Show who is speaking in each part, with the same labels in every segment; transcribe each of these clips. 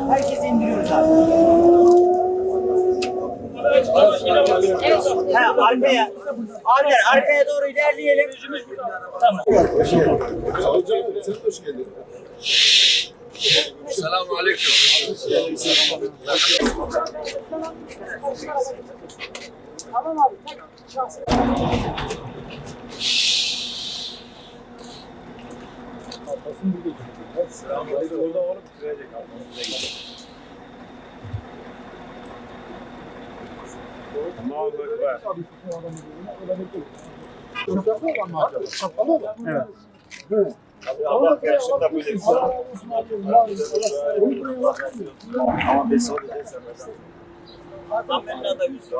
Speaker 1: Herkesi indiriyoruz abi. Ha, arkaya. Abiler arkaya doğru ilerleyelim. Tamam.
Speaker 2: Selamun aleyküm.
Speaker 1: Tamam abi.
Speaker 3: Evet.
Speaker 4: Allah gerçekten böyle bir şey. Ama ben sonra
Speaker 1: Adam benimle de yüz.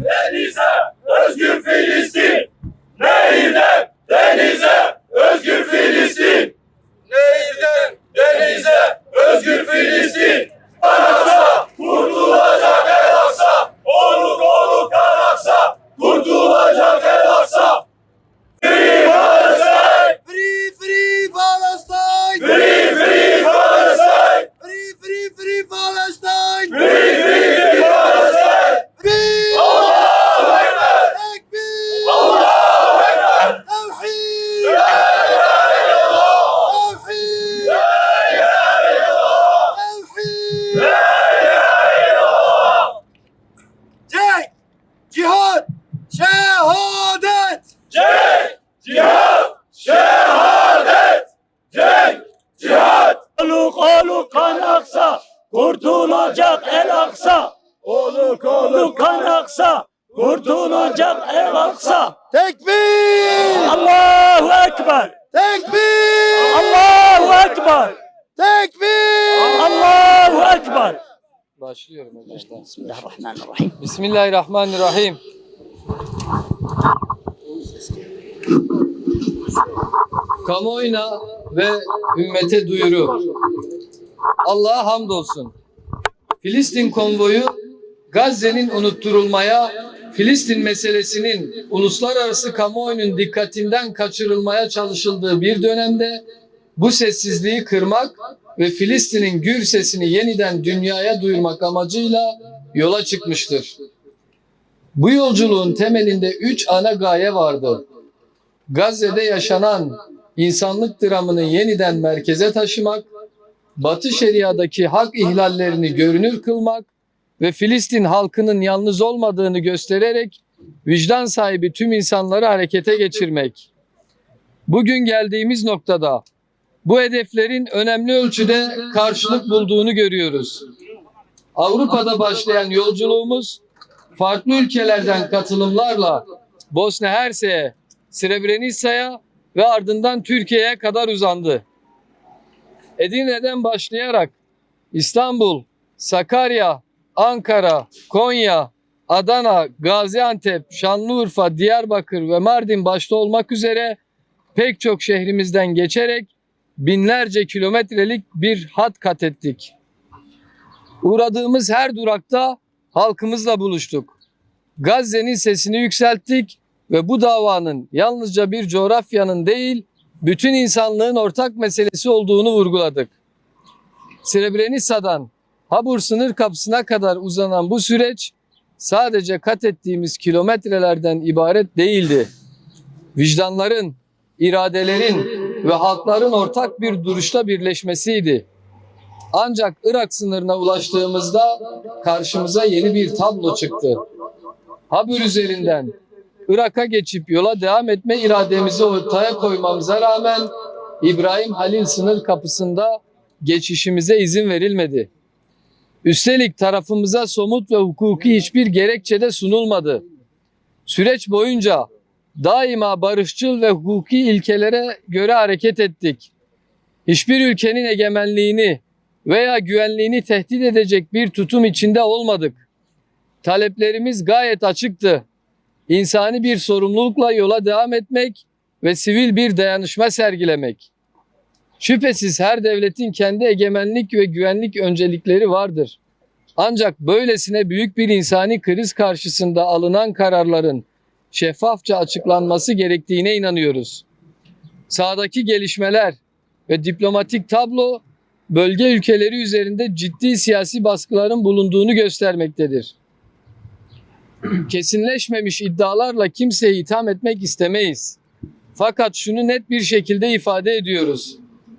Speaker 4: Denize özgür Filistin! Nehirden denize özgür Filistin! Nehirden denize özgür Filistin! Kanaksa kurtulacak el Aksa! Oluk oluk Kanaksa kurtulacak el Aksa! Free Palestine!
Speaker 2: Free, free Palestine!
Speaker 4: Free free Palestine!
Speaker 2: Free, free, free Palestine!
Speaker 4: Free free free Palestine!
Speaker 2: Free!
Speaker 4: Allahu Ekber!
Speaker 2: Tekbir!
Speaker 4: Allahu Ekber!
Speaker 2: Tevhid!
Speaker 4: La ilahe illallah!
Speaker 2: Tevhid!
Speaker 4: La ilahe illallah!
Speaker 2: Tevhid!
Speaker 4: La ilahe illallah!
Speaker 2: Cenk! Cihad! Şehadet!
Speaker 4: Cenk, cihat, şehadet! Cenk, cihat! Oluk oluk kan aksa, kurtulacak el Aksa! Oluk oluk kan aksa, kurtulacak el Aksa!
Speaker 2: Tekbir!
Speaker 4: Allahu Ekber!
Speaker 2: Tekbir!
Speaker 4: Allahu Ekber!
Speaker 2: Tekbir!
Speaker 4: Allahu Ekber!
Speaker 5: Başlıyorum hocam.
Speaker 1: Bismillahirrahmanirrahim.
Speaker 5: Bismillahirrahmanirrahim. Kamuoyuna ve ümmete duyuru. Allah'a hamdolsun. Filistin konvoyu Gazze'nin unutturulmaya, Filistin meselesinin uluslararası kamuoyunun dikkatinden kaçırılmaya çalışıldığı bir dönemde bu sessizliği kırmak ve Filistin'in gür sesini yeniden dünyaya duyurmak amacıyla yola çıkmıştır. Bu yolculuğun temelinde 3 ana gaye vardı. Gazze'de yaşanan insanlık dramını yeniden merkeze taşımak, Batı Şeria'daki hak ihlallerini görünür kılmak ve Filistin halkının yalnız olmadığını göstererek vicdan sahibi tüm insanları harekete geçirmek. Bugün geldiğimiz noktada bu hedeflerin önemli ölçüde karşılık bulduğunu görüyoruz. Avrupa'da başlayan yolculuğumuz farklı ülkelerden katılımlarla Bosna Hersek'e, Srebrenica'ya ve ardından Türkiye'ye kadar uzandı. Edirne'den başlayarak İstanbul, Sakarya, Ankara, Konya, Adana, Gaziantep, Şanlıurfa, Diyarbakır ve Mardin başta olmak üzere pek çok şehrimizden geçerek binlerce kilometrelik bir hat kat ettik. Uğradığımız her durakta halkımızla buluştuk. Gazze'nin sesini yükselttik ve bu davanın yalnızca bir coğrafyanın değil, bütün insanlığın ortak meselesi olduğunu vurguladık. Srebrenica'dan Habur sınır kapısına kadar uzanan bu süreç sadece kat ettiğimiz kilometrelerden ibaret değildi. Vicdanların, iradelerin ve halkların ortak bir duruşta birleşmesiydi. Ancak Irak sınırına ulaştığımızda karşımıza yeni bir tablo çıktı. Habur üzerinden Irak'a geçip yola devam etme irademizi ortaya koymamıza rağmen İbrahim Halil sınır kapısında geçişimize izin verilmedi. Üstelik tarafımıza somut ve hukuki hiçbir gerekçe de sunulmadı. Süreç boyunca daima barışçıl ve hukuki ilkelere göre hareket ettik. Hiçbir ülkenin egemenliğini veya güvenliğini tehdit edecek bir tutum içinde olmadık. Taleplerimiz gayet açıktı. İnsani bir sorumlulukla yola devam etmek ve sivil bir dayanışma sergilemek. Şüphesiz her devletin kendi egemenlik ve güvenlik öncelikleri vardır. Ancak böylesine büyük bir insani kriz karşısında alınan kararların şeffafça açıklanması gerektiğine inanıyoruz. Sahadaki gelişmeler ve diplomatik tablo bölge ülkeleri üzerinde ciddi siyasi baskıların bulunduğunu göstermektedir. Kesinleşmemiş iddialarla kimseyi itham etmek istemeyiz. Fakat şunu net bir şekilde ifade ediyoruz.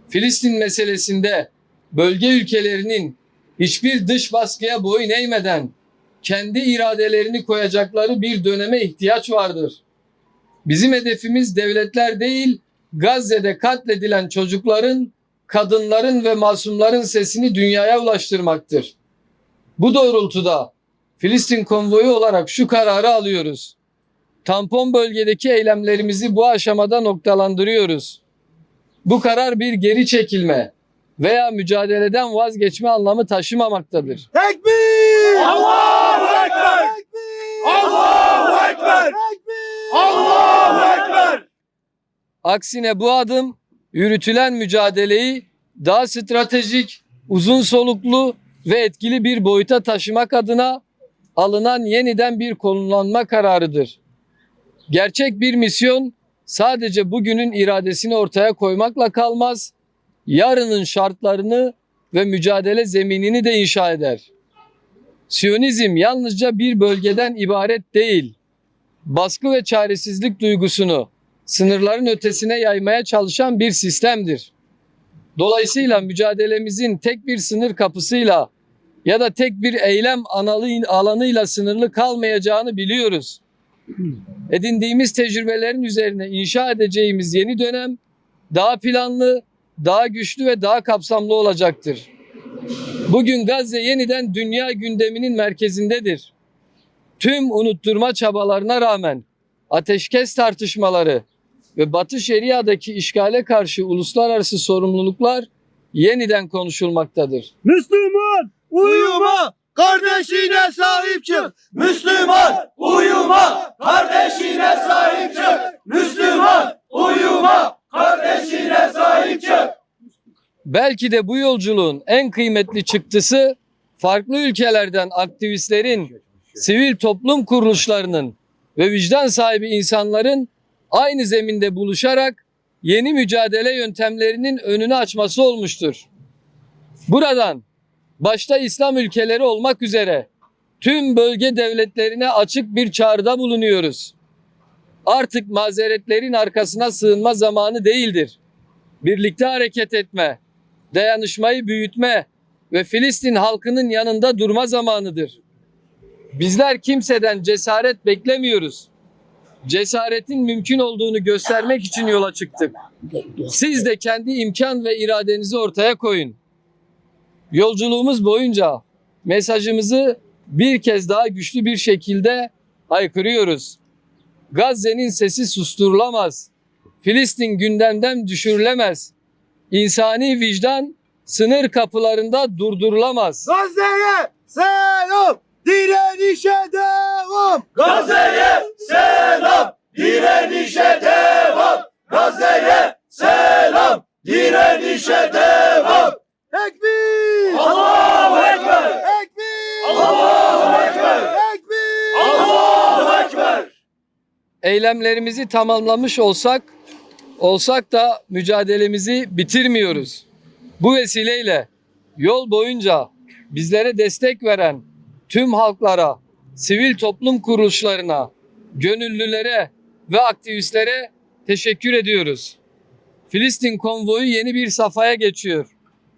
Speaker 5: Filistin meselesinde bölge ülkelerinin hiçbir dış baskıya boyun eğmeden kendi iradelerini koyacakları bir döneme ihtiyaç vardır. Bizim hedefimiz devletler değil, Gazze'de katledilen çocukların, kadınların ve masumların sesini dünyaya ulaştırmaktır. Bu doğrultuda Filistin konvoyu olarak şu kararı alıyoruz. Tampon bölgedeki eylemlerimizi bu aşamada noktalandırıyoruz. Bu karar bir geri çekilme veya mücadeleden vazgeçme anlamı taşımamaktadır.
Speaker 2: Tekbir!
Speaker 4: Allahu Ekber!
Speaker 2: Tekbir!
Speaker 4: Allahu Ekber!
Speaker 2: Tekbir!
Speaker 4: Allahu Ekber!
Speaker 5: Aksine bu adım yürütülen mücadeleyi daha stratejik, uzun soluklu ve etkili bir boyuta taşımak adına alınan yeniden bir konumlanma kararıdır. Gerçek bir misyon sadece bugünün iradesini ortaya koymakla kalmaz, yarının şartlarını ve mücadele zeminini de inşa eder. Siyonizm yalnızca bir bölgeden ibaret değil, baskı ve çaresizlik duygusunu sınırların ötesine yaymaya çalışan bir sistemdir. Dolayısıyla mücadelemizin tek bir sınır kapısıyla ya da tek bir eylem alanıyla sınırlı kalmayacağını biliyoruz. Edindiğimiz tecrübelerin üzerine inşa edeceğimiz yeni dönem daha planlı, daha güçlü ve daha kapsamlı olacaktır. Bugün Gazze yeniden dünya gündeminin merkezindedir. Tüm unutturma çabalarına rağmen ateşkes tartışmaları ve Batı Şeria'daki işgale karşı uluslararası sorumluluklar yeniden konuşulmaktadır.
Speaker 4: Müslüman
Speaker 2: Uyuma! Kardeşine sahip çık!
Speaker 4: Müslüman uyuma, kardeşine sahip çık. Müslüman uyuma, kardeşine sahip çık.
Speaker 5: Belki de bu yolculuğun en kıymetli çıktısı farklı ülkelerden aktivistlerin, sivil toplum kuruluşlarının ve vicdan sahibi insanların aynı zeminde buluşarak yeni mücadele yöntemlerinin önünü açması olmuştur. Buradan başta İslam ülkeleri olmak üzere tüm bölge devletlerine açık bir çağrıda bulunuyoruz. Artık mazeretlerin arkasına sığınma zamanı değildir. Birlikte hareket etme, dayanışmayı büyütme ve Filistin halkının yanında durma zamanıdır. Bizler kimseden cesaret beklemiyoruz. Cesaretin mümkün olduğunu göstermek için yola çıktık. Siz de kendi imkan ve iradenizi ortaya koyun. Yolculuğumuz boyunca mesajımızı bir kez daha güçlü bir şekilde haykırıyoruz. Gazze'nin sesi susturulamaz. Filistin gündemden düşürülemez. İnsani vicdan sınır kapılarında durdurulamaz.
Speaker 2: Gazze'ye selam! Direnişe devam!
Speaker 4: Gazze'ye selam, direnişe devam. Gazze'ye selam, direnişe devam.
Speaker 2: Tekbir!
Speaker 4: Allahu Ekber!
Speaker 2: Tekbir!
Speaker 4: Allahu Ekber!
Speaker 2: Tekbir!
Speaker 4: Allahu Ekber!
Speaker 5: Eylemlerimizi tamamlamış olsak da mücadelemizi bitirmiyoruz. Bu vesileyle yol boyunca bizlere destek veren tüm halklara, sivil toplum kuruluşlarına, gönüllülere ve aktivistlere teşekkür ediyoruz. Filistin konvoyu yeni bir safhaya geçiyor.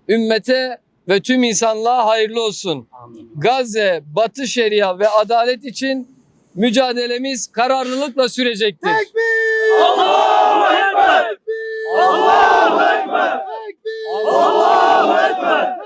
Speaker 5: Ümmete ve tüm insanlığa hayırlı olsun. Gazze, Batı Şeria ve adalet için mücadelemiz kararlılıkla sürecektir.
Speaker 2: Tekbir!
Speaker 4: Allahu Ekber! Allahu Ekber!
Speaker 2: Tekbir!
Speaker 4: Allahu Ekber!